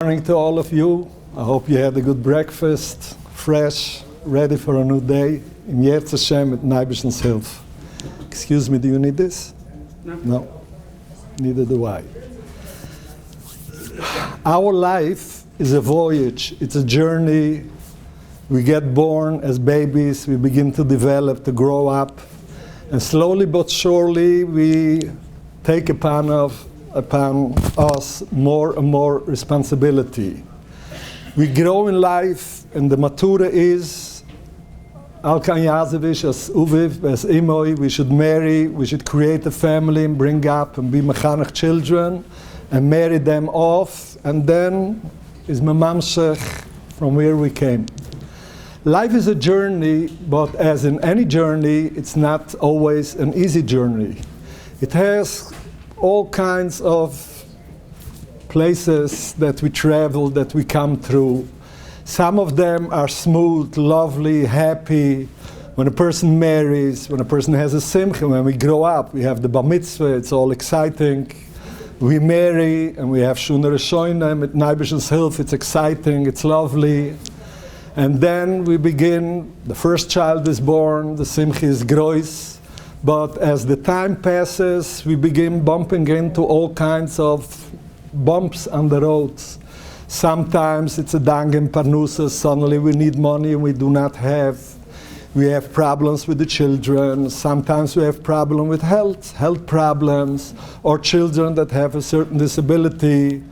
Morning to all of you. I hope you had a good breakfast, fresh, ready for a new day. In Yetz Hashem at Neibish's Hilf. Excuse me, do you need this? No. Neither do I. Our life is a voyage. It's a journey. We get born as babies. We begin to develop, to grow up. And slowly but surely we take upon us more and more responsibility. We grow in life, and the matura is Al kan Yazevish as Uviv, as Imoi, we should marry, we should create a family and bring up and be mechanech children and marry them off, and then is memamshech from where we came. Life is a journey, but as in any journey, it's not always an easy journey. It has all kinds of places that we travel, that we come through. Some of them are smooth, lovely, happy. When a person marries, when a person has a simcha, when we grow up, we have the bar mitzvah, it's all exciting. We marry and we have Shuna Rishonim at Neibish's Hilf, it's exciting, it's lovely. And then we begin, the first child is born, the simcha is grois. But as the time passes, we begin bumping into all kinds of bumps on the roads. Sometimes it's a dang in parnusa, suddenly we need money and we do not have. We have problems with the children. Sometimes we have problems with health problems, or children that have a certain disability.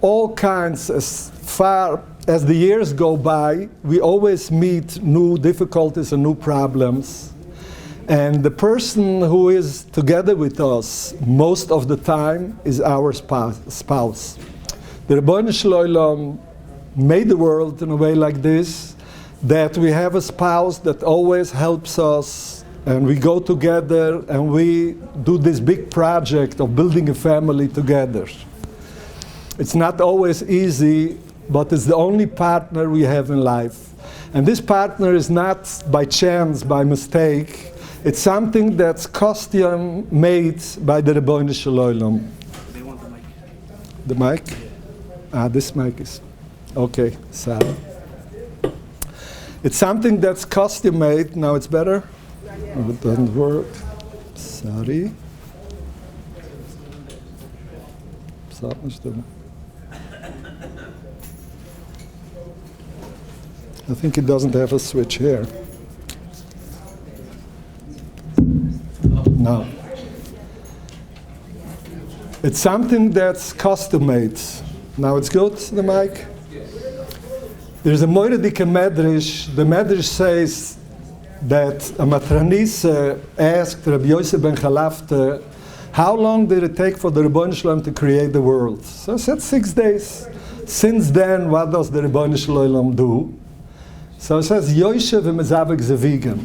All kinds. As far as the years go by, we always meet new difficulties and new problems. And the person who is together with us most of the time is our spouse. The Rabbi Shalom made the world in a way like this, that we have a spouse that always helps us, and we go together and we do this big project of building a family together. It's not always easy, but it's the only partner we have in life. And this partner is not by chance, by mistake. It's something that's custom made by the Rabbi Shalom. They want the mic. The mic? Ah, this mic is okay. Sorry. It's something that's custom made. Now it's better? Oh, it doesn't work. Sorry. I think it doesn't have a switch here. No. It's something that's custom made. Now it's good, the mic? There's a moiradike medrash. The medrash says that a matranise asked Rabbi Yosef ben Chalafte, how long did it take for the Rabbi Shalom to create the world? So I said 6 days. Since then, what does the Rabbi Shalom do? So it says, Yosef v'mezavek zevigim.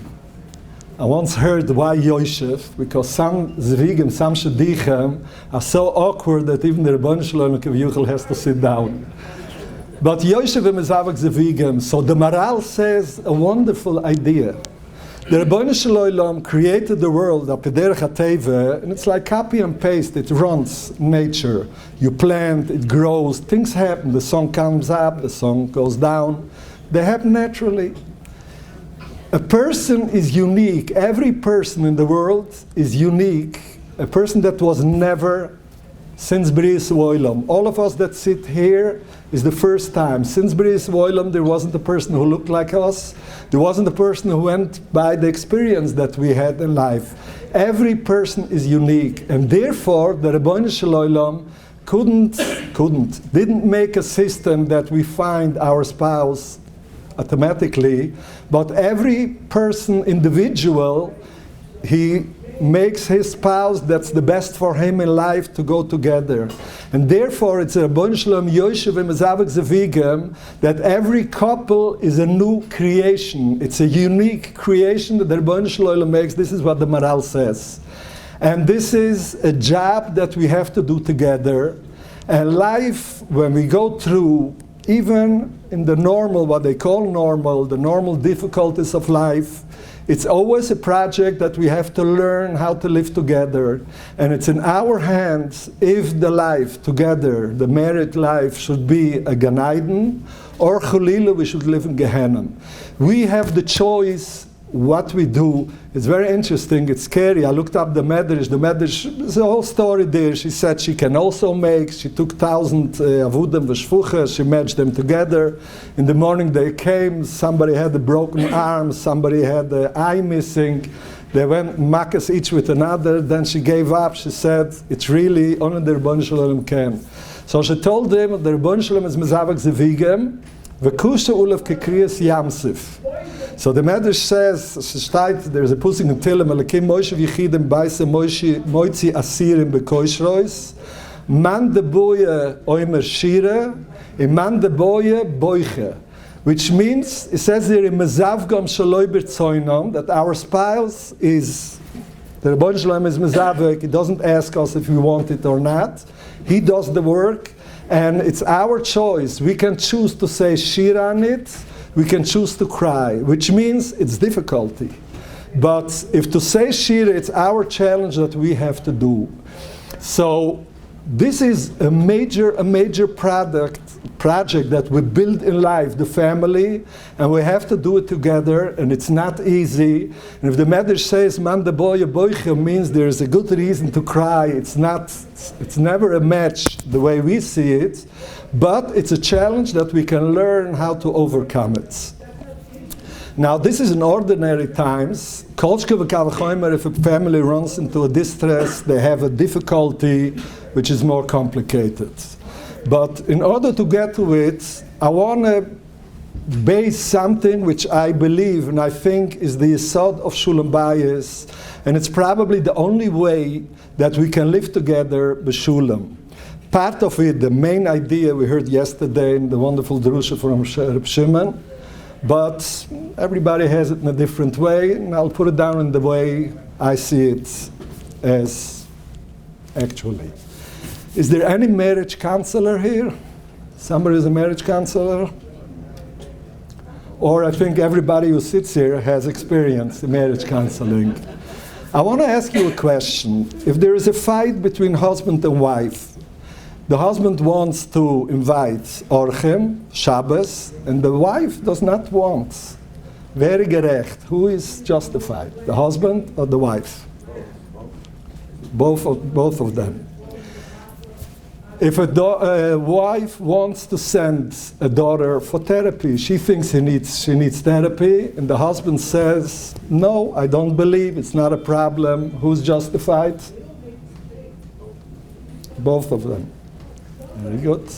I once heard why Yosef, because some zvigim, some shadichem are so awkward that even the Rabbi Shalom Kaviyuchel has to sit down. But Yosef v'mezavek zvigim, so the marital says a wonderful idea. The Rabbi Shalom created the world, and it's like copy and paste, it runs nature. You plant, it grows, things happen, the sun comes up, the sun goes down. They happen naturally. A person is unique. Every person in the world is unique. A person that was never since Bris Oilam. All of us that sit here is the first time. Since Bris Oilam, there wasn't a person who looked like us. There wasn't a person who went by the experience that we had in life. Every person is unique, and therefore the Rabbi Shalom didn't make a system that we find our spouse automatically, but every person, individual, he makes his spouse that's the best for him in life to go together. And therefore it's a Rabbi Shalom Yosef v'mezavek zevigim, that every couple is a new creation. It's a unique creation that the Rabbi Shalom makes. This is what the Maral says. And this is a job that we have to do together. And life, when we go through, even in the normal, what they call normal, the normal difficulties of life, It's always a project that we have to learn how to live together. And it's in our hands if the life together, the married life, should be a Gan Eden, or Cholila, we should live in Gehenna. We have the choice what we do. It's very interesting, it's scary. I looked up the Medrash, there's a whole story there. She said she can also make, she took 1,000 avudim v'shfucha, she matched them together. In the morning they came, somebody had a broken arm, somebody had an eye missing. They went makas each with another, then she gave up. She said, it's really only the Rebbeinu Shalom can. So she told them, the Rebbeinu Shalom is mezavak zevigem, v'kusha ulav kekriyas yamsif. So the Medrash says, there's a pusing in Tillim, Elakim Moshe v'yichidim baise moitzi asirim bekoishrois, man de boye oimer shire, man de boye boiche. Which means, it says here in mezavgam shaloi b'tzoinom, that our spouse is, the Rebbeinu Shalom is mezavek, he doesn't ask us if we want it or not. He does the work, and it's our choice. We can choose to say shir on it, we can choose to cry, which means it's difficulty. But if to say shir, it's our challenge that we have to do. So this is a major project that we build in life, the family, and we have to do it together, and it's not easy. And if the Medrash says man de boye boiche, means there's a good reason to cry. It's never a match the way we see it, but it's a challenge that we can learn how to overcome it. Now this is in ordinary times. If a family runs into a distress, they have a difficulty which is more complicated. But in order to get to it, I want to base something which I believe and I think is the yesod of Shulam Bayis, and it's probably the only way that we can live together b'Shulam. Part of it, the main idea we heard yesterday in the wonderful drusha from Reb Shimon, but everybody has it in a different way, and I'll put it down in the way I see it as actually. Is there any marriage counselor here? Somebody is a marriage counselor? Or I think everybody who sits here has experience in marriage counseling. I want to ask you a question. If there is a fight between husband and wife, the husband wants to invite Orchem, Shabbos, and the wife does not want. Very gerecht. Who is justified? The husband or the wife? Both of them. If a wife wants to send a daughter for therapy, she thinks she needs therapy, and the husband says, no, I don't believe, it's not a problem. Who's justified? Both of them. Very good.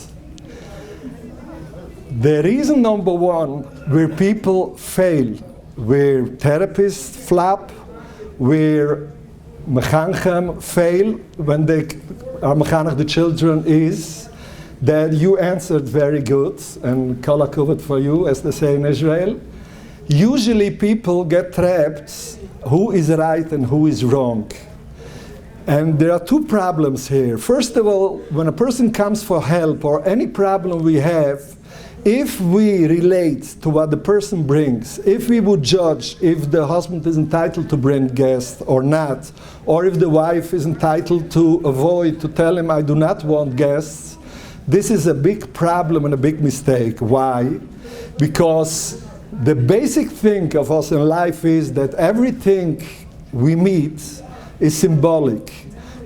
The reason number one where people fail, where therapists flop, where mechanchem fail when they are mechanech the children, is that you answered very good, and kol hakavod for you, as they say in Israel. Usually people get trapped who is right and who is wrong. And there are two problems here. First of all, when a person comes for help or any problem we have, if we relate to what the person brings, if we would judge if the husband is entitled to bring guests or not, or if the wife is entitled to avoid, to tell him, I do not want guests, this is a big problem and a big mistake. Why? Because the basic thing of us in life is that everything we meet is symbolic.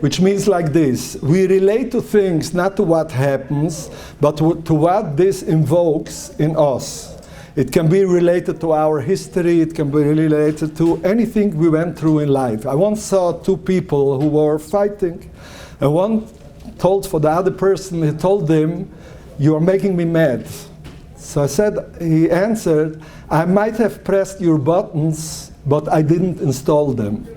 Which means like this, we relate to things not to what happens, but to what this invokes in us. It can be related to our history, it can be related to anything we went through in life. I once saw two people who were fighting, and one told for the other person, he told them, you are making me mad. So he answered, I might have pressed your buttons, but I didn't install them.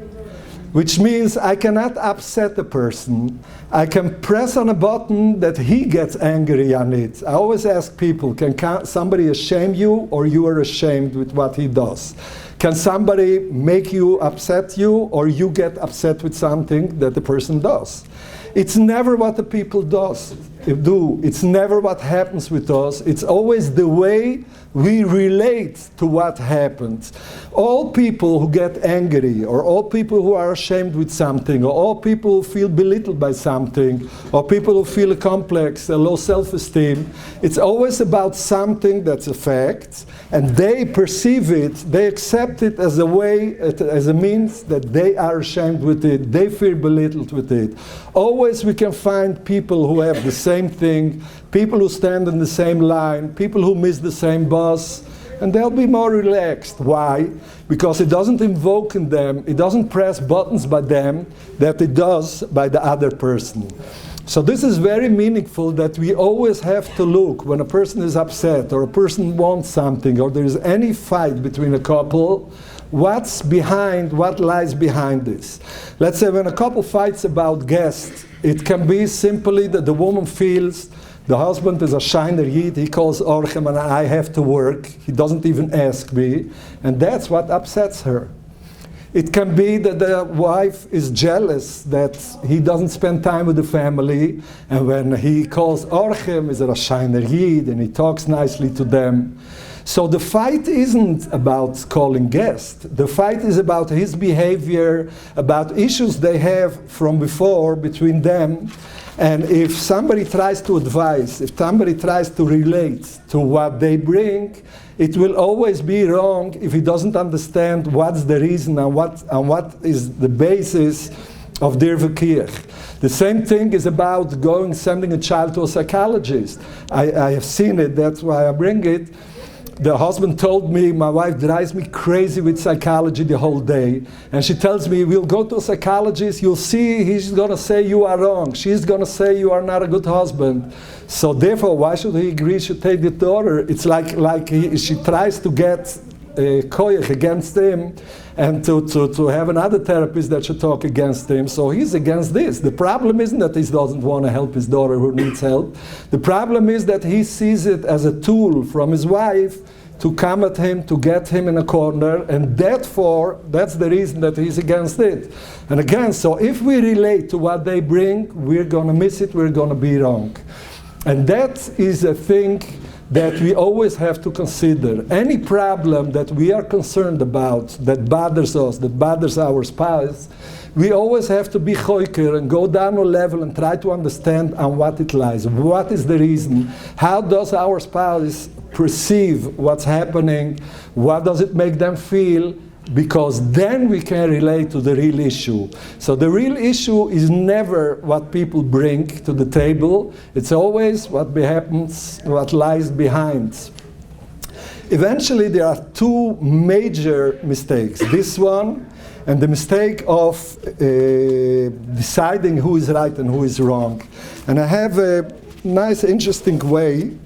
Which means I cannot upset a person. I can press on a button that he gets angry on it. I always ask people, can somebody shame you, or you are ashamed with what he does? Can somebody make you upset you, or you get upset with something that the person does? It's never what the people does. do. It's never what happens with us. It's always the way we relate to what happens. All people who get angry, or all people who are ashamed with something, or all people who feel belittled by something, or people who feel a complex, a low self-esteem, it's always about something that's a fact, and they perceive it, they accept it as a way, as a means that they are ashamed with it, they feel belittled with it. Always we can find people who have the same thing, people who stand in the same line, people who miss the same bus, and they'll be more relaxed. Why? Because it doesn't invoke in them, it doesn't press buttons by them that it does by the other person. So this is very meaningful, that we always have to look when a person is upset or a person wants something or there is any fight between a couple, what's behind, what lies behind this. Let's say when a couple fights about guests, it can be simply that the woman feels the husband is a shiner yid, he calls Orchem and I have to work, he doesn't even ask me, and that's what upsets her. It can be that the wife is jealous that he doesn't spend time with the family, and when he calls Orchem, is a shiner yid, and he talks nicely to them. So the fight isn't about calling guests. The fight is about his behavior, about issues they have from before between them. And if somebody tries to advise, if somebody tries to relate to what they bring, it will always be wrong if he doesn't understand what's the reason and what is the basis of their vakir. The same thing is about sending a child to a psychologist. I have seen it, that's why I bring it. The husband told me, my wife drives me crazy with psychology the whole day. And she tells me, we'll go to a psychologist, you'll see, he's going to say you are wrong. She's going to say you are not a good husband. So therefore, why should he agree to take the daughter? It's like she tries to get koyach against him, and to have another therapist that should talk against him. So he's against this. The problem isn't that he doesn't want to help his daughter who needs help. The problem is that he sees it as a tool from his wife to come at him, to get him in a corner, and therefore, that's the reason that he's against it. And again, so if we relate to what they bring, we're going to miss it, we're going to be wrong. And that is a thing that we always have to consider. Any problem that we are concerned about, that bothers us, that bothers our spouse, we always have to be choiker and go down a level and try to understand on what it lies. What is the reason? How does our spouse perceive what's happening? What does it make them feel? Because then we can relate to the real issue. So the real issue is never what people bring to the table. It's always what happens, what lies behind. Eventually there are two major mistakes. This one and the mistake of deciding who is right and who is wrong. And I have a nice, interesting way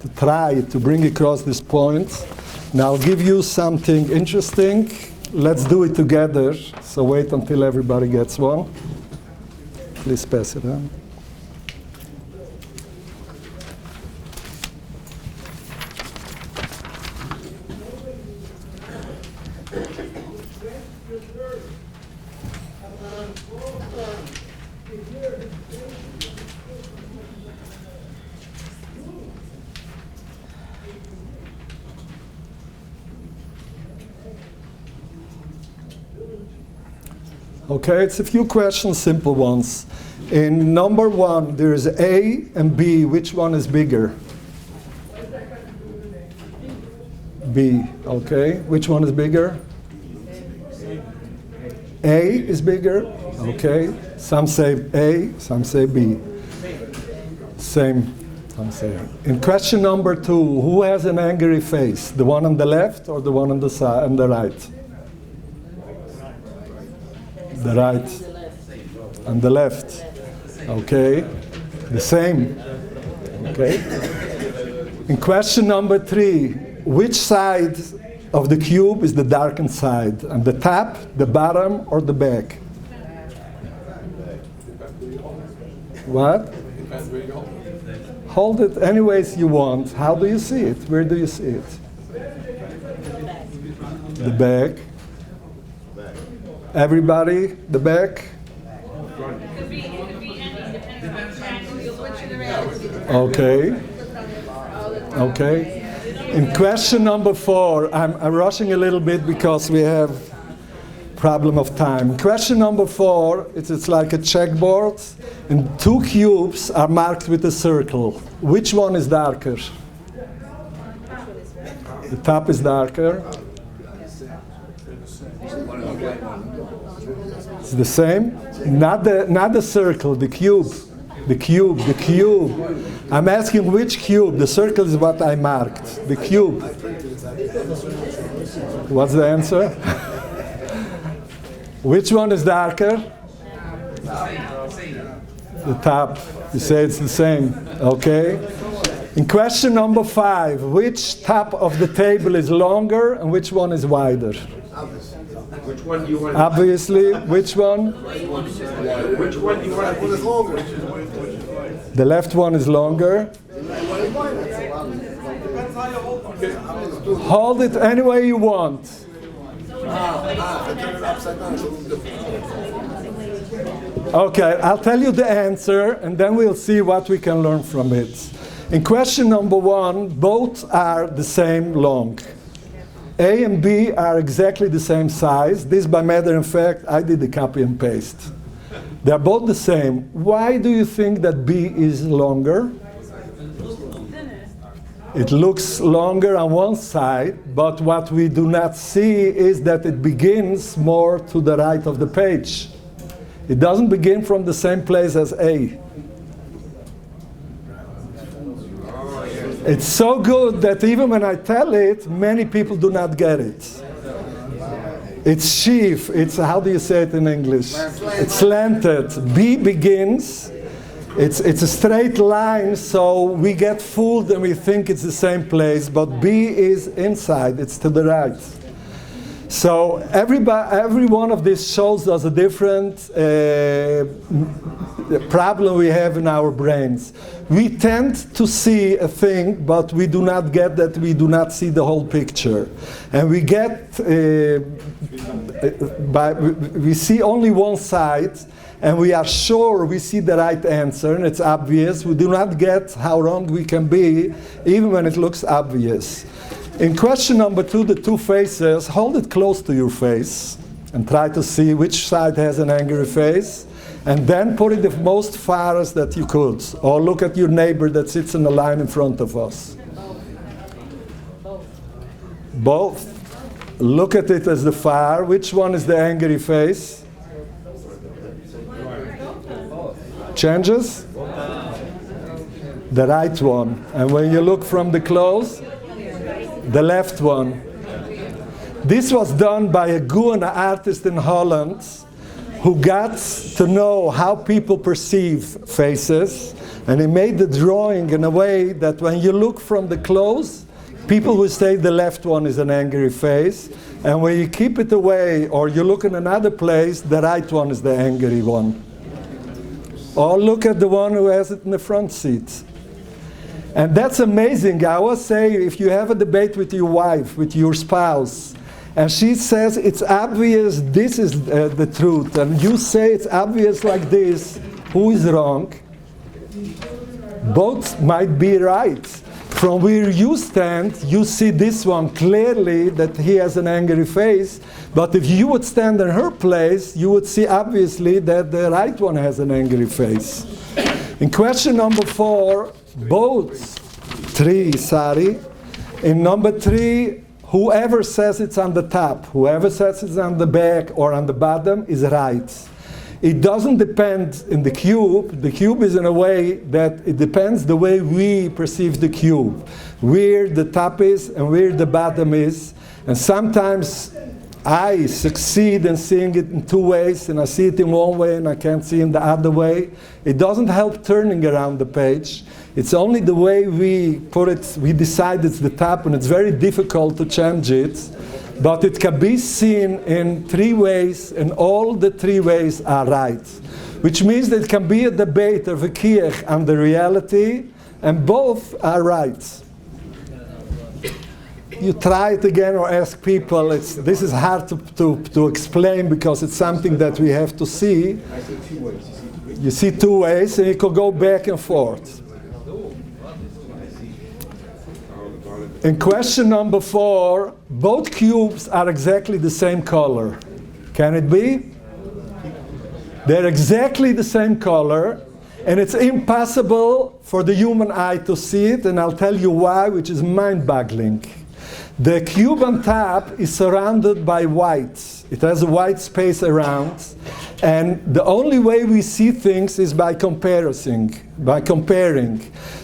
to try to bring across this point. Now I'll give you something interesting. Let's do it together. So wait until everybody gets one. Please pass it on. Okay, it's a few questions, simple ones. In number one, there is A and B. Which one is bigger? B, okay. Which one is bigger? A is bigger, okay. Some say A, some say B. Same, some say. In question number two, who has an angry face? The one on the left or the one on the side, on the right? The right and the left. Okay. The same. Okay. In question number three, which side of the cube is the darkened side? And the top, the bottom, or the back? What? Hold it any ways you want. How do you see it? Where do you see it? The back. Everybody, the back? It could be any, depending on which angle you look at. Okay. Okay. In question number 4, I'm rushing a little bit because we have problem of time. Question number 4, it's like a checkboard, and 2 cubes are marked with a circle. Which one is darker? The top is darker. It's the same? Not the circle, the cube. The cube. I'm asking which cube. The circle is what I marked. The cube. What's the answer? Which one is darker? The top. You say it's the same. Okay. In question number 5, which top of the table is longer and which one is wider? Which one do you want? Obviously, which one? Which one do you want? The left one is longer. Hold it any way you want. Okay, I'll tell you the answer and then we'll see what we can learn from it. In question number 1, both are the same long. A and B are exactly the same size. This, by matter of fact, I did the copy and paste. They're both the same. Why do you think that B is longer? It looks longer on one side, but what we do not see is that it begins more to the right of the page. It doesn't begin from the same place as A. It's so good that even when I tell it, many people do not get it. It's sheaf. It's, how do you say it in English? It's slanted. B begins. It's a straight line, so we get fooled and we think it's the same place, but B is inside. It's to the right. So every one of these shows us a different problem we have in our brains. We tend to see a thing, but we do not get that we do not see the whole picture. And we get, we see only one side, and we are sure we see the right answer, and it's obvious. We do not get how wrong we can be, even when it looks obvious. In question number 2, the 2 faces, hold it close to your face and try to see which side has an angry face, and then put it the most farthest that you could, or look at your neighbor that sits in the line in front of us. Both. Look at it as the far. Which one is the angry face? Changes? The right one. And when you look from the close, the left one. This was done by a Goeën artist in Holland who got to know how people perceive faces, and he made the drawing in a way that when you look from the close, people will say the left one is an angry face, and when you keep it away or you look in another place, the right one is the angry one. Or look at the one who has it in the front seat. And that's amazing. I always say, if you have a debate with your wife, with your spouse, and she says it's obvious this is the truth, and you say it's obvious like this, who is wrong? Both might be right. From where you stand, you see this one clearly that he has an angry face, but if you would stand in her place, you would see obviously that the right one has an angry face. In question number 4, in number 3, whoever says it's on the top, whoever says it's on the back or on the bottom is right. It doesn't depend in the cube. The cube is in a way that it depends the way we perceive the cube, where the top is and where the bottom is. And sometimes I succeed in seeing it in 2 ways, and I see it in one way and I can't see it in the other way. It doesn't help turning around the page. It's only the way we put it, we decide it's the top, and it's very difficult to change it. But it can be seen in 3 ways, and all the 3 ways are right. Which means that it can be a debate of a kiech on the reality, and both are right. You try it again or ask people. This is hard to explain because it's something that we have to see. You see 2 ways, and you could go back and forth. In question number 4, both cubes are exactly the same color. Can it be? They're exactly the same color, and it's impossible for the human eye to see it, and I'll tell you why, which is mind-boggling. The cube on top is surrounded by white. It has a white space around, and the only way we see things is by comparing.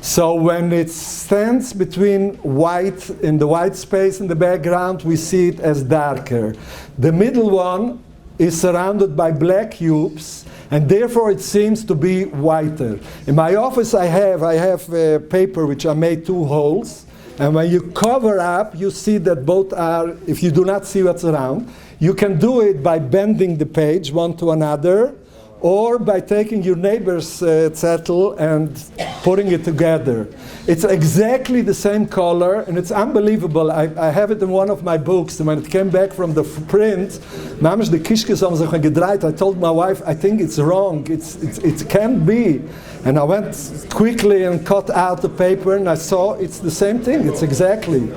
So when it stands between white and the white space in the background, we see it as darker. The middle one is surrounded by black cubes, and therefore it seems to be whiter. In my office I have a paper which I made 2 holes, and when you cover up, you see that both are, if you do not see what's around, you can do it by bending the page one to another, or by taking your neighbor's zettel and putting it together. It's exactly the same color, and it's unbelievable. I have it in one of my books, and when it came back from the print, namens de kishkes haben sich gedreht. I told my wife, I think it's wrong, it can't be. And I went quickly and cut out the paper, and I saw it's the same thing, it's exactly.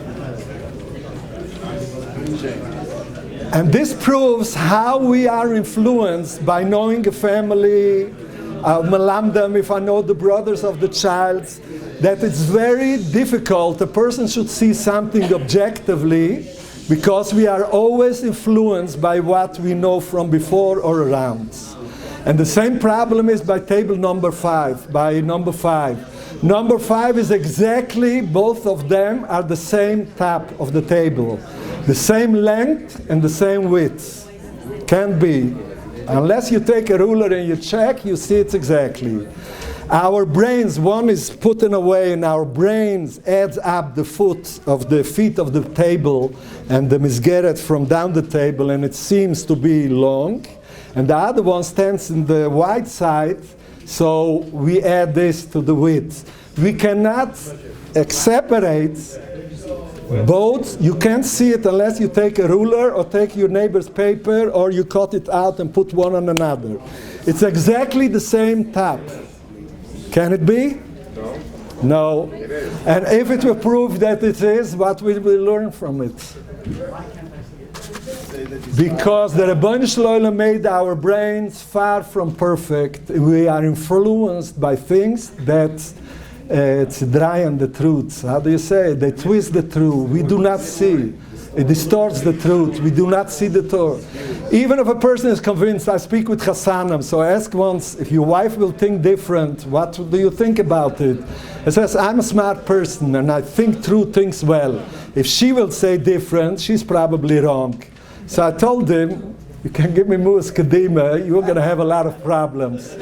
And this proves how we are influenced by knowing a family, Malamdam, if I know the brothers of the child, that it's very difficult. A person should see something objectively, because we are always influenced by what we know from before or around. And the same problem is by table number 5, by number 5. Number 5 is exactly, both of them are the same top of the table. The same length and the same width. Can't be. Unless you take a ruler and you check, you see it's exactly. Our brains, one is put away, and our brains adds up the feet of the table and the misgeret from down the table, and it seems to be long. And the other one stands in the wide side, so we add this to the width. We cannot separate both. You can't see it unless you take a ruler or take your neighbor's paper, or you cut it out and put one on another. It's exactly the same top. Can it be? No. And if it will prove that it is, what will we learn from it? Because the Rabbi Shalom made our brains far from perfect. We are influenced by things that it's dry on the truth. How do you say it? They twist the truth. We do not see. It distorts the truth. We do not see the truth. Even if a person is convinced, I speak with Chassanim, so I ask once, if your wife will think different, what do you think about it? He says, I'm a smart person and I think through things well. If she will say different, she's probably wrong. So I told him, you can give me Muas Kadima, you're going to have a lot of problems.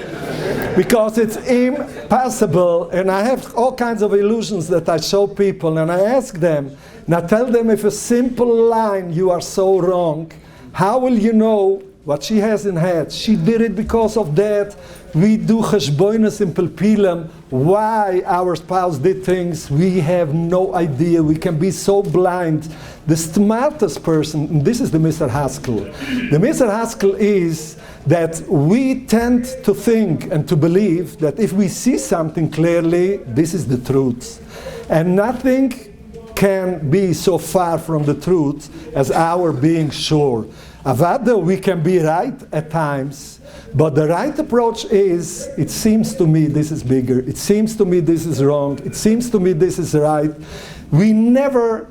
Because it's impossible, and I have all kinds of illusions that I show people, and I ask them, now tell them if a simple line, you are so wrong, how will you know what she has in head? She did it because of that. We do cheshboinus in pelpilim, why our spouse did things, we have no idea. We can be so blind. The smartest person, and this is the Mr. Haskell. The Mr. Haskell is that we tend to think and to believe that if we see something clearly, this is the truth. And nothing can be so far from the truth as our being sure. Avada, we can be right at times, but the right approach is, it seems to me this is bigger, it seems to me this is wrong, it seems to me this is right. We never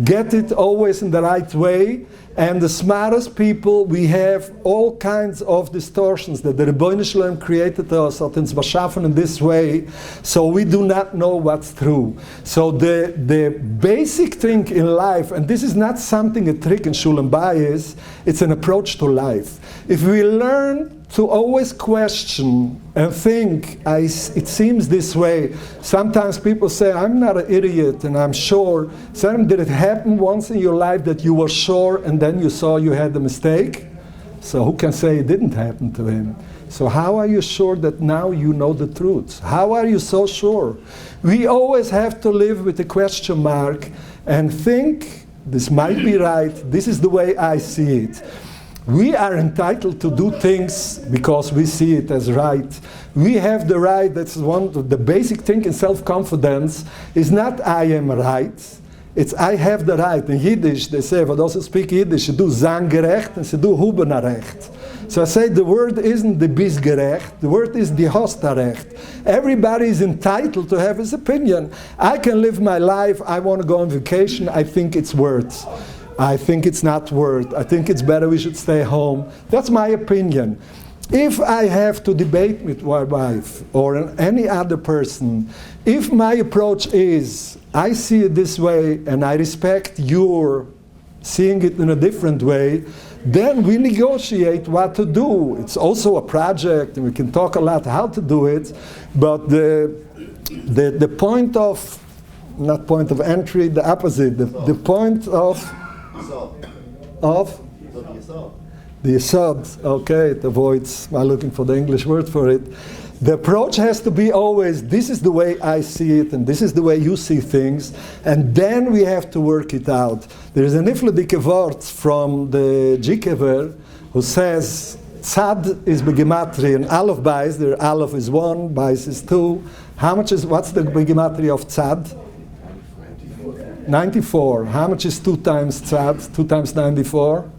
get it always in the right way, and the smartest people, we have all kinds of distortions that the Rebbeinu Shalom created us in this way, so we do not know what's true. So the basic thing in life, and this is not something, a trick in Shulam Bayis, it's an approach to life. If we learn to always question and think, it seems this way. Sometimes people say, I'm not an idiot and I'm sure. Sam, did it happen once in your life that you were sure and then you saw you had a mistake? So who can say it didn't happen to him? So how are you sure that now you know the truth? How are you so sure? We always have to live with a question mark and think, this might be right, this is the way I see it. We are entitled to do things because we see it as right. We have the right, that's one of the basic thing in self-confidence, is not I am right, It's I have the right. In Yiddish, they say, for those who speak Yiddish, sie do Zanggerecht and sie do Hubenarecht. So I say the word isn't the Bisgerecht, the word is the Hostarecht. Everybody is entitled to have his opinion. I can live my life, I want to go on vacation, I think it's worth. I think it's not worth. I think it's better we should stay home. That's my opinion. If I have to debate with my wife or any other person, if my approach is, I see it this way and I respect your seeing it in a different way, then we negotiate what to do. It's also a project and we can talk a lot how to do it, but the point of, not point of entry, the opposite, the point of the Yesod, okay, it avoids my looking for the English word for it. The approach has to be always, this is the way I see it, and this is the way you see things, and then we have to work it out. There is a nifledike word from the Jikever who says, Tzad is begematria, and Aleph Bais, there Aleph is 1, Bais is 2. What's the begematria of Tzad? 94. How much is 2 times Tzad? 2 times 94?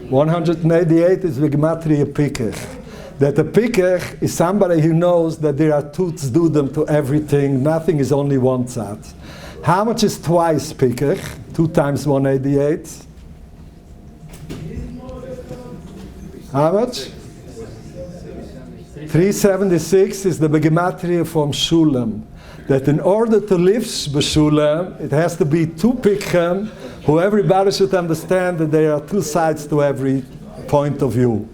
188 is the gematria pikech. That a pikech is somebody who knows that there are 2 tzdudim to everything, nothing is only 1 tzad. How much is twice pikech? 2 times 188? How much? 376 is the gematria from Shulam. That in order to live b'Shulam, it has to be 2 pikchem, who everybody should understand that there are 2 sides to every point of view.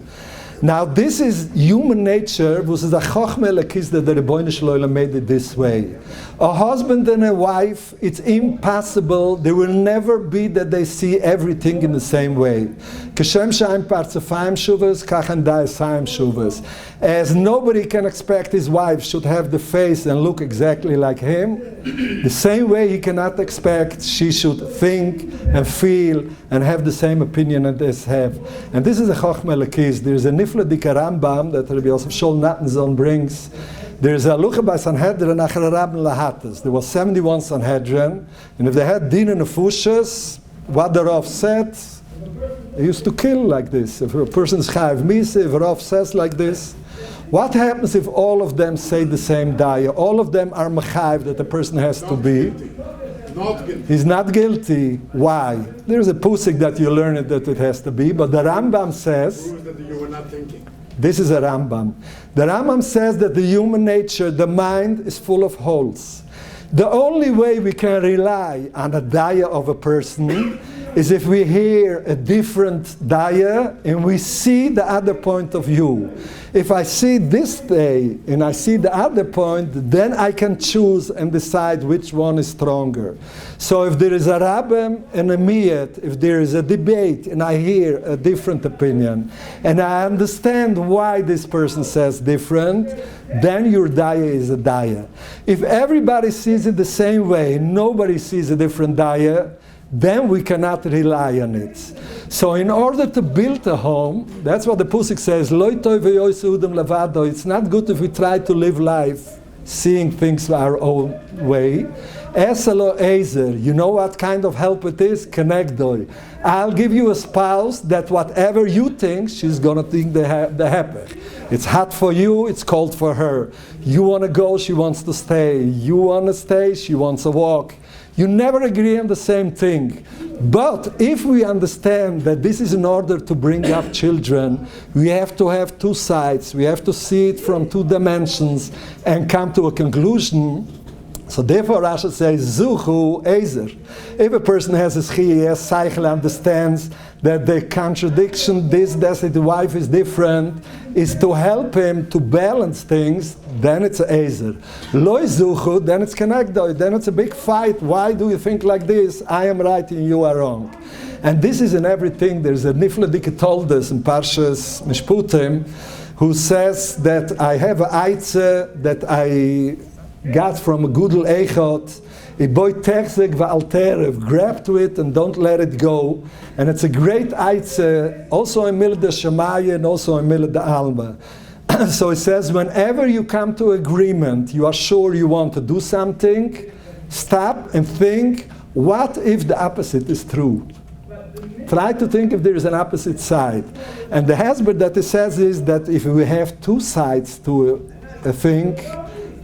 Now this is human nature, which is a chochmeh lekis that the Rebbeinu Shloim made it this way. A husband and a wife, it's impossible, there will never be that they see everything in the same way. Kashem shaim partzafayim shuvas, kachan da'asayim shuvas. As nobody can expect his wife should have the face and look exactly like him, the same way he cannot expect she should think and feel and have the same opinion as have. And this is a chochmeh lekis. There is a nifle dike Rambam that Rabbi Yosef Shol Nathanson brings. There is a lucha by Sanhedrin achar Rabban Lahatas. There was 71 Sanhedrin, and if they had din and nefushes, what the Rav said, they used to kill like this. If a person's chayiv misa, if a Rav says like this, what happens if all of them say the same daya? All of them are mechayiv that the person has to be. He's not guilty. Why? There's a pusik that you learn it that it has to be, but the Rambam says, this is a Rambam. The Rambam says that the human nature, the mind, is full of holes. The only way we can rely on a daya of a person is if we hear a different daya and we see the other point of view. If I see this day and I see the other point, then I can choose and decide which one is stronger. So if there is a rabbim and a miyat, if there is a debate and I hear a different opinion, and I understand why this person says different, then your daya is a daya. If everybody sees it the same way, nobody sees a different daya, then we cannot rely on it. So in order to build a home, that's what the Pusik says, it's not good if we try to live life seeing things our own way. Eselo Ezer, you know what kind of help it is? Kenegdoi. I'll give you a spouse that whatever you think, she's going to think the hepech. It's hot for you, it's cold for her. You want to go, she wants to stay. You want to stay, she wants to walk. You never agree on the same thing. But if we understand that this is in order to bring up children, we have to have 2 sides. We have to see it from 2 dimensions and come to a conclusion. So therefore Rashi says, Zuchu Ezer. If a person has a schiyah, cycle understands that the contradiction, that the wife is different, is to help him to balance things, then it's a Ezer. Loi Zuchu, then it's Kenegdoi, then it's a big fight. Why do you think like this? I am right and you are wrong. And this is in everything. There's a Nifle Diketoldes in Parshas Mishputim, who says that I have a Eitze that I got from a Gudel Echot, a boy Terzek Va'alterev, grab to it and don't let it go. And it's a great Eitze, also in Milad Shemaya and also in Milad Alma. So it says, whenever you come to agreement, you are sure you want to do something, Stop and think, what if the opposite is true? Try to think if there is an opposite side. And the husband that it says is that if we have two sides to a thing,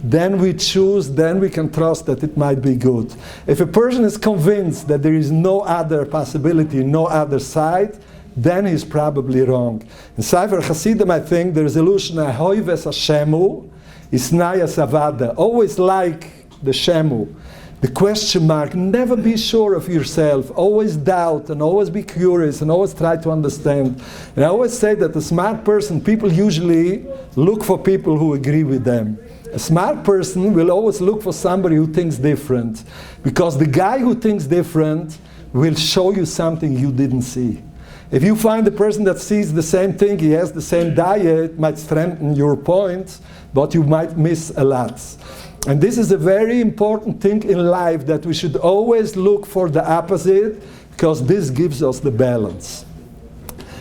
then we choose, then we can trust that it might be good. If a person is convinced that there is no other possibility, no other side, then he's probably wrong. In Sefer Hasidim, I think the resolution, Ahoives Hashemu, Isnaya Savada, always like the Shemu. The question mark, never be sure of yourself, always doubt and always be curious and always try to understand. And I always say that a smart person, people usually look for people who agree with them. A smart person will always look for somebody who thinks different, because the guy who thinks different will show you something you didn't see. If you find a person that sees the same thing, he has the same diet, it might strengthen your point, but you might miss a lot. And this is a very important thing in life, that we should always look for the opposite, because this gives us the balance.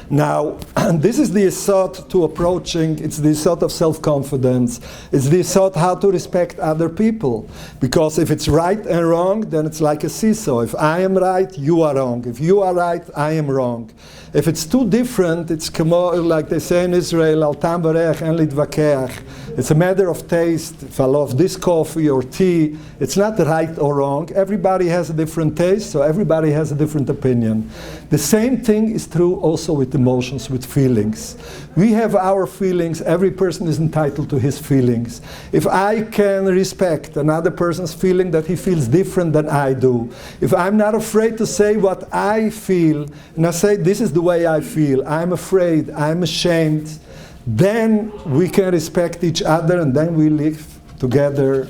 Now, this is the thought to approaching, it's the thought of self-confidence, it's the thought how to respect other people. Because if it's right and wrong, then it's like a seesaw. If I am right, you are wrong. If you are right, I am wrong. If it's too different, it's like they say in Israel, al tam varech en litvakeach. It's a matter of taste. If I love this coffee or tea, it's not right or wrong. Everybody has a different taste, so everybody has a different opinion. The same thing is true also with emotions, with feelings. We have our feelings. Every person is entitled to his feelings. If I can respect another person's feeling that he feels different than I do, if I'm not afraid to say what I feel, and I say this is the way I feel, I'm afraid, I'm ashamed, then we can respect each other, and then we live together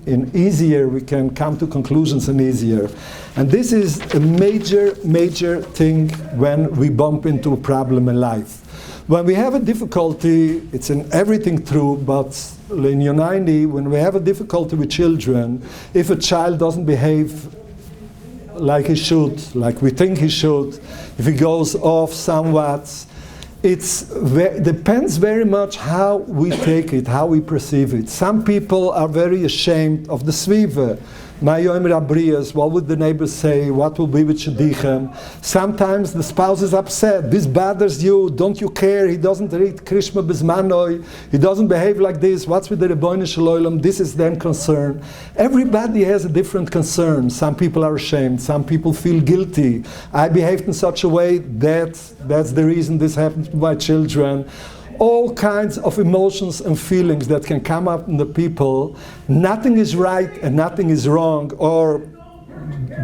in easier, we can come to conclusions and easier. And this is a major, major thing when we bump into a problem in life. When we have a difficulty, it's in everything true, but in Yonani, when we have a difficulty with children, if a child doesn't behave like he should, like we think he should, if he goes off somewhat, it depends very much how we take it, how we perceive it. Some people are very ashamed of the sviva. What would the neighbors say? What will be with Shadichem? Sometimes the spouse is upset. This bothers you. Don't you care? He doesn't read Krishma Bizmanoi. He doesn't behave like this. What's with the Rebbeinu Shalom? This is then concern. Everybody has a different concern. Some people are ashamed. Some people feel guilty. I behaved in such a way that's the reason this happened to my children. All kinds of emotions and feelings that can come up in the people. Nothing is right and nothing is wrong, or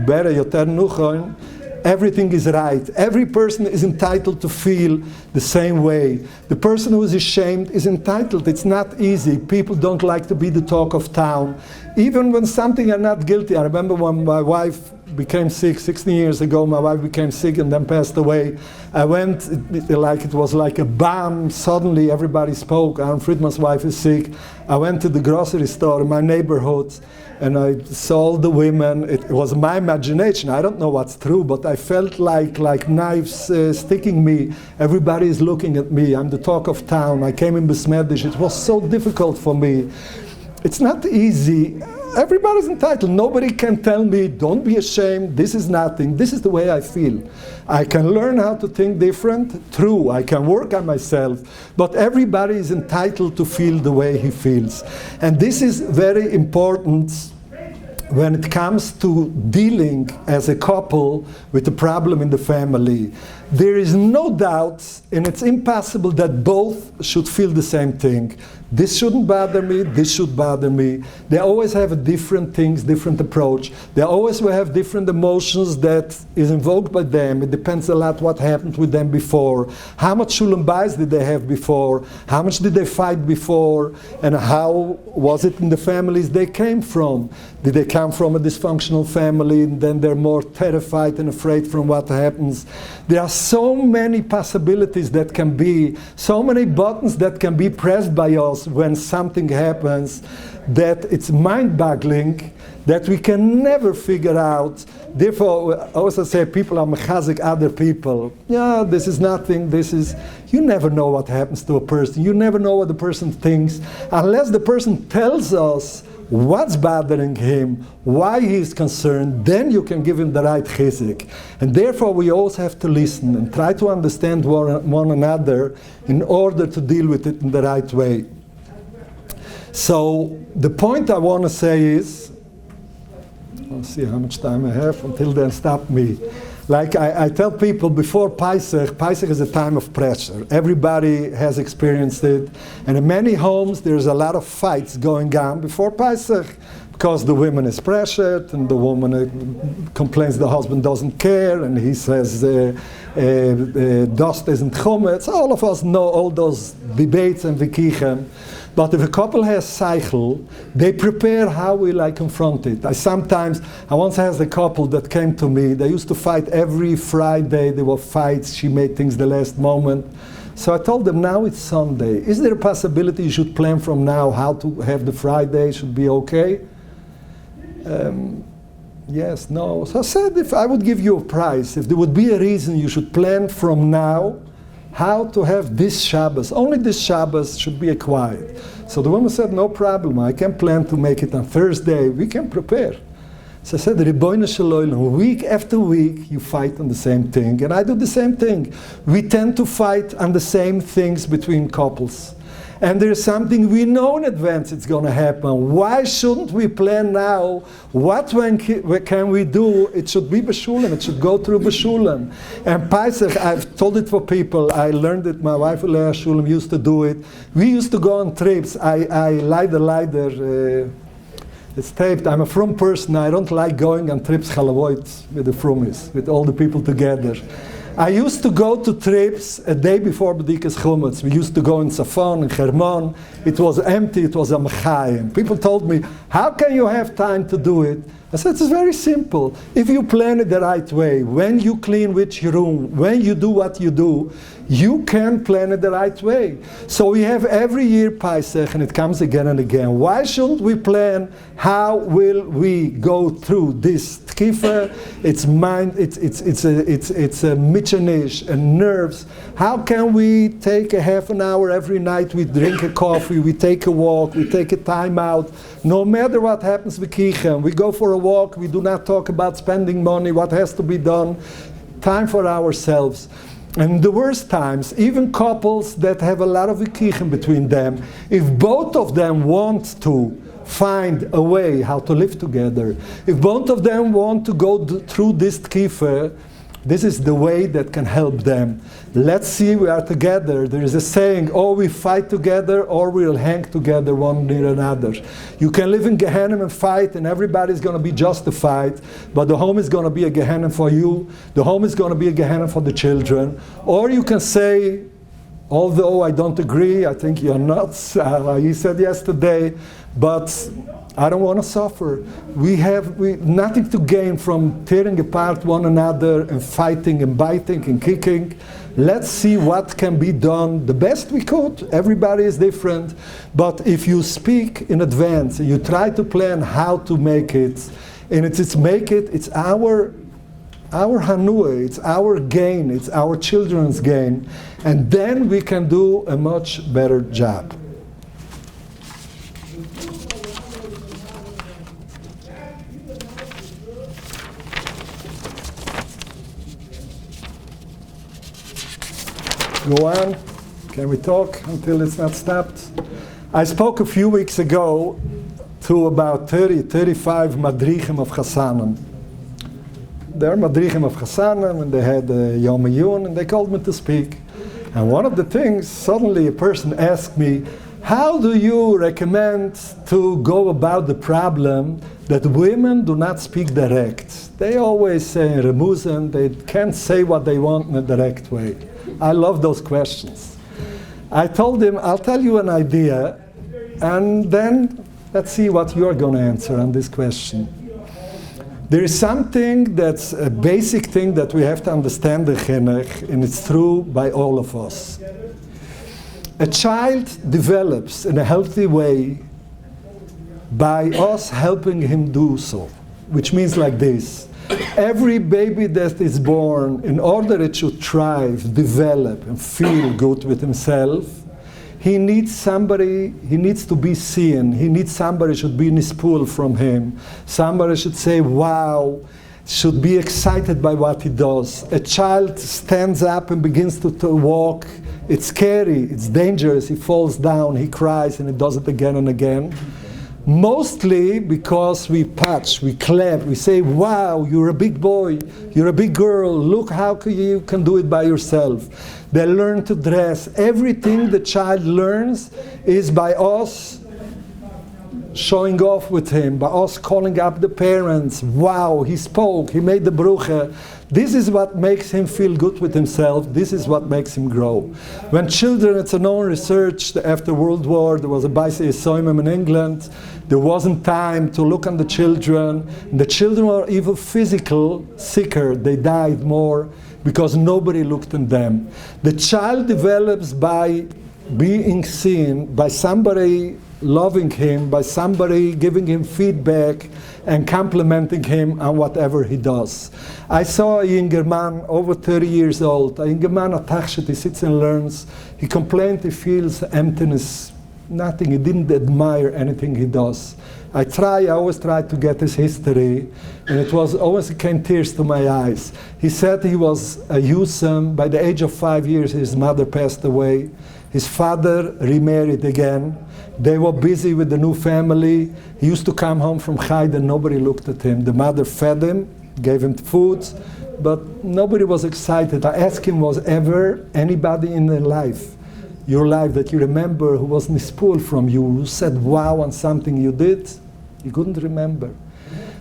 better, yoter nuchon, everything is right. Every person is entitled to feel the same way. The person who is ashamed is entitled. It's not easy. People don't like to be the talk of town. Even when something are not guilty. I remember when my wife became sick, 16 years ago, my wife became sick and then passed away. I went, it was like a bomb. Suddenly everybody spoke. Friedman's wife is sick. I went to the grocery store in my neighborhood and I saw all the women. It was my imagination. I don't know what's true, but I felt like knives sticking me. Everybody is looking at me. I'm the talk of town. I came in Besmedish. It was so difficult for me. It's not easy. Everybody's entitled. Nobody can tell me, don't be ashamed, this is nothing. This is the way I feel. I can learn how to think different. True, I can work on myself. But everybody is entitled to feel the way he feels. And this is very important when it comes to dealing as a couple with a problem in the family. There is no doubt, and it's impossible that both should feel the same thing. This shouldn't bother me, this should bother me. They always have different things, different approach. They always will have different emotions that is invoked by them. It depends a lot what happened with them before. How much shulam bayis did they have before? How much did they fight before? And how was it in the families they came from? Did they come from a dysfunctional family and then they're more terrified and afraid from what happens? There are so many possibilities that can be, so many buttons that can be pressed by us when something happens, that it's mind-boggling, that we can never figure out. Therefore, I also say people are mechazik other people. Yeah, this is nothing, you never know what happens to a person. You never know what the person thinks. Unless the person tells us what's bothering him, why he's concerned, then you can give him the right chizik. And therefore we always have to listen and try to understand one another in order to deal with it in the right way. So the point I want to say is, I'll see how much time I have, until then stop me. Like I tell people before Pesach is a time of pressure. Everybody has experienced it. And in many homes there's a lot of fights going on before Pesach because the woman is pressured and the woman complains the husband doesn't care and he says dust isn't chumetz. All of us know all those debates and vikichem. But if a couple has cycle, they prepare how will I confront it. I once had a couple that came to me, they used to fight every Friday, there were fights, she made things the last moment. So I told them, now it's Sunday. Is there a possibility you should plan from now how to have the Friday, should be okay? Yes, no. So I said, if I would give you a prize, if there would be a reason you should plan from now, how to have this Shabbos. Only this Shabbos should be acquired. So the woman said, no problem, I can plan to make it on Thursday, we can prepare. So I said, Ribono Shel Olam, week after week you fight on the same thing, and I do the same thing. We tend to fight on the same things between couples. And there's something we know in advance it's going to happen. Why shouldn't we plan now? What can we do? It should be B'Shulam. It should go through B'Shulam. And Pesach, I've told it for people. I learned it. My wife, Leah Shulam, used to do it. We used to go on trips. I light the lighter. It's taped. I'm a frum person. I don't like going on trips Chalavoit with the frumis, with all the people together. I used to go to trips a day before B'dikas Chumetz. We used to go in Safon and Hermon. It was empty, it was a Mechayim. People told me, how can you have time to do it? I said, it's very simple. If you plan it the right way, when you clean which room, when you do what you do, you can plan it the right way. So we have every year Pesach, and it comes again and again. Why shouldn't we plan how will we go through this tkifa? It's mind, it's a michanish and nerves. How can we take a half an hour every night? We drink a coffee, we take a walk, we take a time out. No matter what happens with Kichem, we go for a walk, we do not talk about spending money, what has to be done. Time for ourselves. And the worst times, even couples that have a lot of vikichem between them, if both of them want to find a way how to live together, if both of them want to go through this tkifa, this is the way that can help them. Let's see, we are together. There is a saying, or we fight together, or we'll hang together one near another. You can live in Gehenna and fight, and everybody's going to be justified, but the home is going to be a Gehenna for you, the home is going to be a Gehenna for the children. Or you can say, although I don't agree, I think you're nuts, he said yesterday, but I don't want to suffer. We have nothing to gain from tearing apart one another and fighting and biting and kicking. Let's see what can be done the best we could. Everybody is different. But if you speak in advance and you try to plan how to make it, and it's our hanua, it's our gain, it's our children's gain, and then we can do a much better job. Go on. Can we talk until it's not stopped? I spoke a few weeks ago to about 35 madrichim of Chassanim. They're madrichim of Chassanim, and they had Yom Yun, and they called me to speak. And one of the things, suddenly a person asked me, how do you recommend to go about the problem that women do not speak direct? They always say remuzen, they can't say what they want in a direct way. I love those questions. I told him, I'll tell you an idea, and then let's see what you're going to answer on this question. There is something that's a basic thing that we have to understand the chinuch, and it's true by all of us. A child develops in a healthy way by us helping him do so, which means like this. Every baby that is born, in order it should thrive, develop, and feel good with himself, He needs somebody, he needs to be seen. He needs somebody should be nispul from him. Somebody should say, wow, should be excited by what he does. A child stands up and begins to walk. It's scary, it's dangerous. He falls down, he cries, and he does it again and again. Mostly because we touch, we clap, we say, wow, you're a big boy, you're a big girl, look how you can do it by yourself. They learn to dress. Everything the child learns is by us showing off with him, by us calling up the parents. Wow, he spoke, he made the brucha. This is what makes him feel good with himself. This is what makes him grow. When children, it's a known research, after World War, there was a Baise Yesomim in England. There wasn't time to look on the children. The children were even physical sicker. They died more because nobody looked at them. The child develops by being seen, by somebody loving him, by somebody giving him feedback and complimenting him on whatever he does. I saw a younger man, over 30 years old, a younger man at Tachshit, he sits and learns. He complained he feels emptiness, nothing, he didn't admire anything he does. I always try to get his history, and it came tears to my eyes. He said he was a Yusam. By the age of 5 years, his mother passed away. His father remarried again. They were busy with the new family. He used to come home from Chayda and nobody looked at him. The mother fed him, gave him food, but nobody was excited. I asked him, was ever anybody in your life that you remember who was nispul from you, who said wow on something you did? He couldn't remember.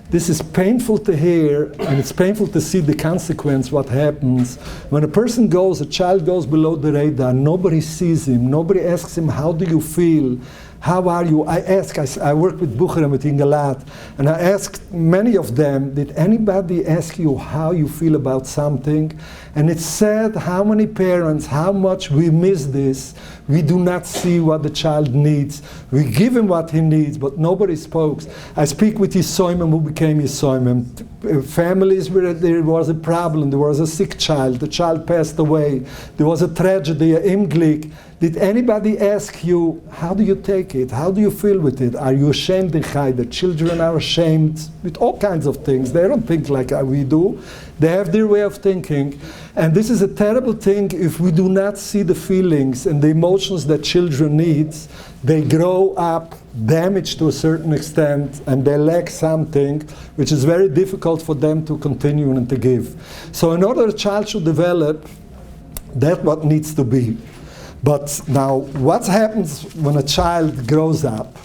This is painful to hear, and it's painful to see the consequence, what happens. When a child goes below the radar, nobody sees him, nobody asks him, how do you feel? How are you? I work with Bucherim, with Ingalat, and I asked many of them, did anybody ask you how you feel about something? And it's sad how many parents, how much we miss this. We do not see what the child needs. We give him what he needs, but nobody spoke. I speak with Yisoimim who became Yisoimim. Families where there was a problem, there was a sick child, the child passed away, there was a tragedy, a imglik. Did anybody ask you, how do you take it? How do you feel with it? Are you ashamed in Chai? The children are ashamed with all kinds of things. They don't think like we do. They have their way of thinking. And this is a terrible thing if we do not see the feelings and the emotions that children need. They grow up damaged to a certain extent and they lack something which is very difficult for them to continue and to give. So in order a child should develop, that's what needs to be. But now, what happens when a child grows up?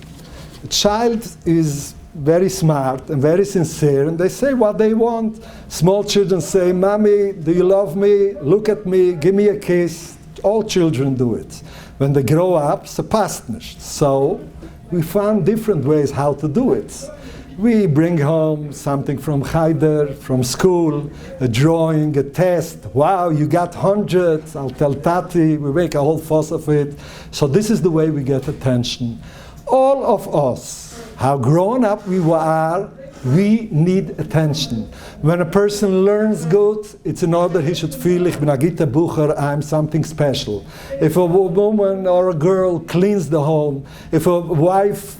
A child is very smart and very sincere, and they say what they want. Small children say, Mommy, do you love me? Look at me, give me a kiss. All children do it. When they grow up, it's a pastnish. So we found different ways how to do it. We bring home something from Cheder, from school, a drawing, a test. Wow, you got hundreds. I'll tell Tati, we make a whole fuss of it. So this is the way we get attention. All of us, how grown up we are, we need attention. When a person learns good, it's in order he should feel, ich bin a gita Bucher, I'm something special. If a woman or a girl cleans the home, if a wife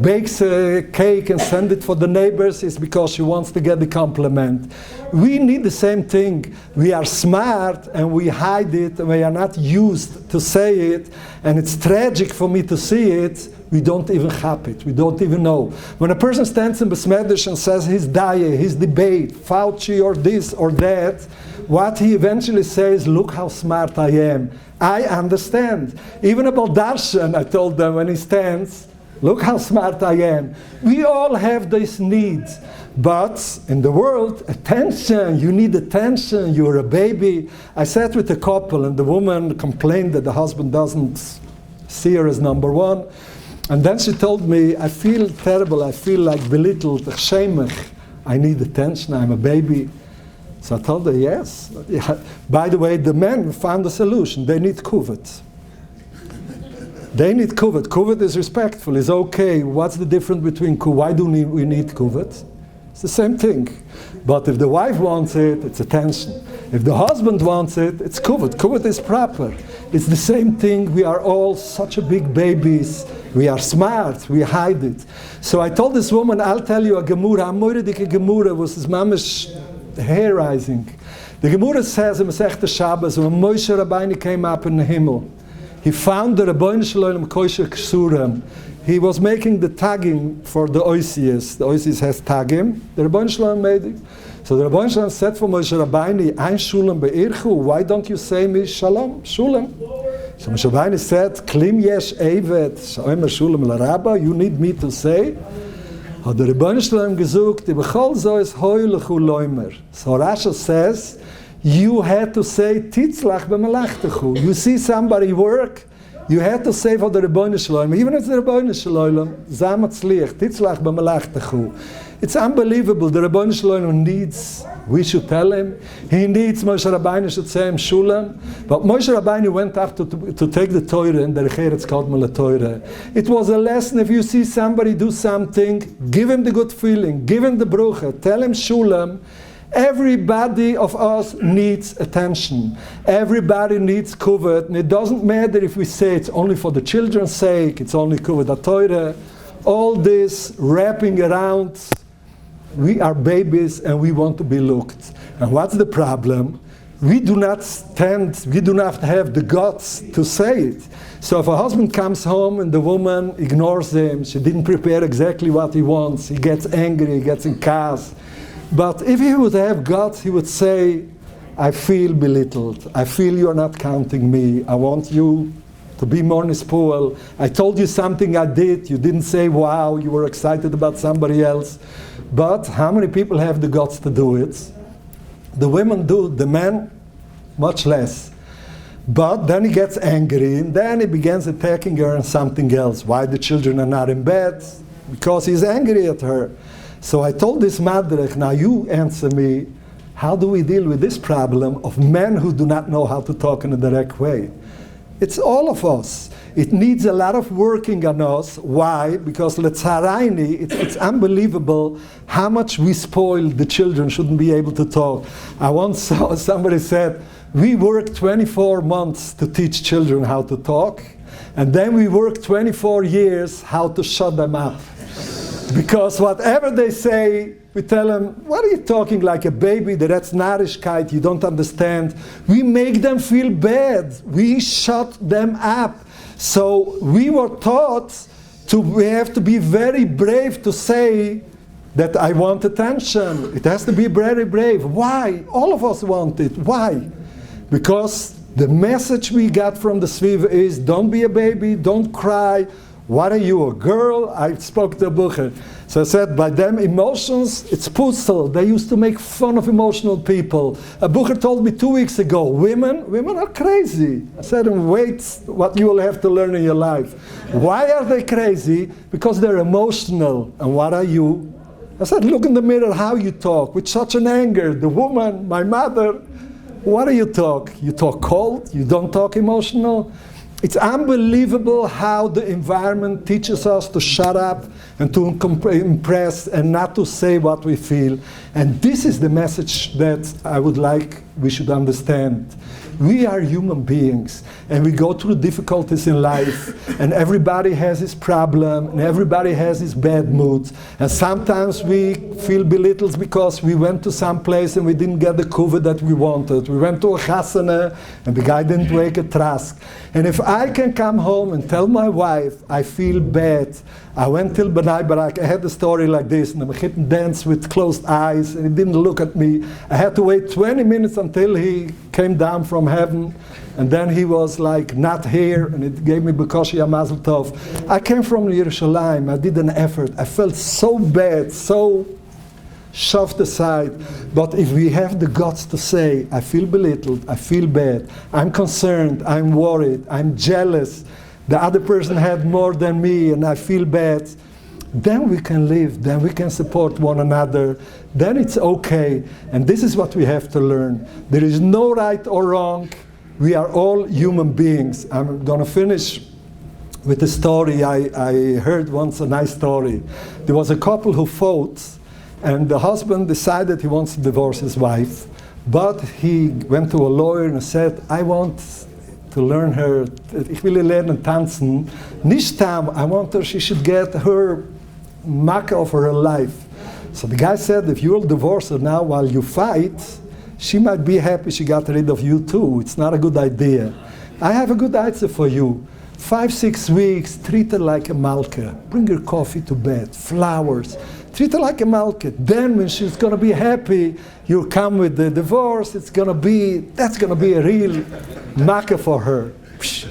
bakes a cake and sends it for the neighbors, it's because she wants to get the compliment. We need the same thing. We are smart and we hide it and we are not used to say it, and it's tragic for me to see it. We don't even have it. We don't even know. When a person stands in Besmedish and says his daya, his debate, Fauci or this or that, what he eventually says, look how smart I am. I understand. Even about Darshan, I told them when he stands, look how smart I am. We all have these needs. But in the world, attention, you need attention, you're a baby. I sat with a couple and the woman complained that the husband doesn't see her as number one. And then she told me, I feel terrible, I feel like belittled, shemech. I need attention, I'm a baby. So I told her, yes. Yeah. By the way, the men found a solution. They need kuvit. They need kuvit. Kuvit is respectful, is okay. What's the difference between kuvit? Why do we need kuvit? It's the same thing. But if the wife wants it, it's attention. If the husband wants it, it's kuvit. Kuvit is proper. It's the same thing. We are all such a big babies. We are smart. We hide it. So I told this woman, I'll tell you a Gemura. A moiredike Gemura was his mama's hair rising. The Gemura says in Masechta Shabbos, when Moshe Rabbeinu came up in the Himmel, he found the Rabbeinu Shalom Kosher Ksuram. He was making the tagging for the Oisius. The Oisius has tagging. The Rabbeinu Shalom made it. So the Rabbeinu Shalom said for Moshe Rabbeinu, Ein Shulam be'irchu, why don't you say me Shalom, Shulam? So Moshe Rabbeinu said, Klim yesh evet, Shomer Shulam l'Rabba, you need me to say? Hat der Rabbeinu Shalom gesucht, bechol so is heulechu loimer. So Rasha says, you had to say Titzlach b'melachtechu. You see somebody work, you had to say for the Rabbeinu Shalom, even if the Rabbeinu Shalom, Zamatzliach, Titzlach b'melachtechu. It's unbelievable. The Rabbeinu Shalom needs, we should tell him, he needs Moshe Rabbeinu should say him Shulam. But Moshe Rabbeinu went up to take the Torah, and the Recheretz called me the Torah. It was a lesson. If you see somebody do something, give him the good feeling, give him the brucha, tell him Shulam. Everybody of us needs attention. Everybody needs kuvvet. And it doesn't matter if we say it's only for the children's sake, it's only kuvvet the Torah. All this wrapping around, we are babies and we want to be looked. And what's the problem? We do not have the guts to say it. So if a husband comes home and the woman ignores him, she didn't prepare exactly what he wants, he gets angry, he gets in chaos. But if he would have guts, he would say, I feel belittled. I feel you're not counting me. I want you to be more nispoel. I told you something I did. You didn't say, wow, you were excited about somebody else. But how many people have the guts to do it? The women do, the men, much less. But then he gets angry, and then he begins attacking her and something else. Why the children are not in bed? Because he's angry at her. So I told this madrech, now you answer me, how do we deal with this problem of men who do not know how to talk in a direct way? It's all of us. It needs a lot of working on us. Why? Because letzaraini, it's unbelievable how much we spoil the children shouldn't be able to talk. I once saw somebody said, we work 24 months to teach children how to talk, and then we work 24 years how to shut them up. Because whatever they say, we tell them, what are you talking like a baby? That's narishkeit, you don't understand. We make them feel bad. We shut them up. So we were taught we have to be very brave to say that I want attention. It has to be very brave. Why? All of us want it. Why? Because the message we got from the Sviva is, don't be a baby, don't cry. What are you, a girl? I spoke to a Bucher. So I said, by them emotions, it's puzzle. They used to make fun of emotional people. A Bucher told me 2 weeks ago, women are crazy. I said, wait, what you will have to learn in your life. Why are they crazy? Because they're emotional. And what are you? I said, look in the mirror how you talk, with such an anger. The woman, my mother, what do you talk? You talk cold? You don't talk emotional? It's unbelievable how the environment teaches us to shut up and to impress and not to say what we feel. And this is the message that I would like we should understand. We are human beings and we go through difficulties in life, and everybody has his problem and everybody has his bad moods, and sometimes we feel belittled because we went to some place and we didn't get the kuvah that we wanted. We went to a chasana and the guy didn't wake a trask. And if I can come home and tell my wife I feel bad, I went till B'nai Barak, I had a story like this, and I didn't dance with closed eyes and he didn't look at me. I had to wait 20 minutes until he came down from heaven, and then he was like not here, and it gave me Bekoshi Mazel Tov. I came from Yerushalayim, I did an effort, I felt so bad, so shoved aside. But if we have the guts to say, I feel belittled, I feel bad, I'm concerned, I'm worried, I'm jealous, the other person had more than me and I feel bad, then we can live, then we can support one another, then it's okay. And this is what we have to learn. There is no right or wrong. We are all human beings. I'm going to finish with a story. I heard once a nice story. There was a couple who fought, and the husband decided he wants to divorce his wife, but he went to a lawyer and said, I want to learn her. Ich will lernen tanzen. Nicht tam, I want her, she should get her makkah of her life. So the guy said, if you'll divorce her now while you fight, she might be happy she got rid of you too. It's not a good idea. I have a good answer for you. 5-6 weeks, treat her like a malka. Bring her coffee to bed, flowers. Treat her like a malka. Then when she's going to be happy, you'll come with the divorce. That's going to be a real makkah for her.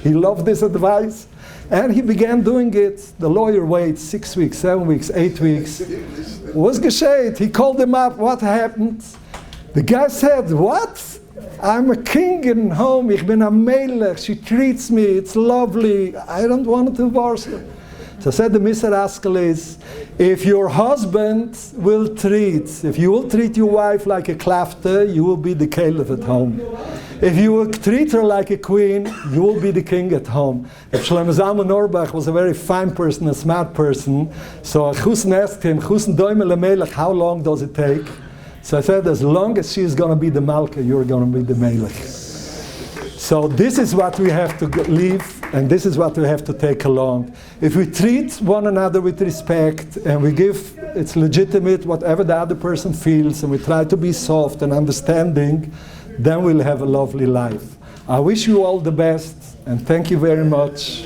He loved this advice. And he began doing it. The lawyer waits 6 weeks, 7 weeks, 8 weeks. Was gescheit? He called him up. What happened? The guy said, what? I'm a king in home. Ich bin a melech. She treats me. It's lovely. I don't want to divorce her. So said the Mr. Askel is, if your husband if you will treat your wife like a klafter, you will be the caliph at home. If you will treat her like a queen, you will be the king at home. If Shlomo Zalman Auerbach was a very fine person, a smart person, so Chusen asked him, Chusen Doimel Melech, how long does it take? So I said, as long as she is going to be the Malka, you're going to be the Melech. So this is what we have to leave, and this is what we have to take along. If we treat one another with respect, and we give, it's legitimate, whatever the other person feels, and we try to be soft and understanding, then we'll have a lovely life. I wish you all the best, and thank you very much.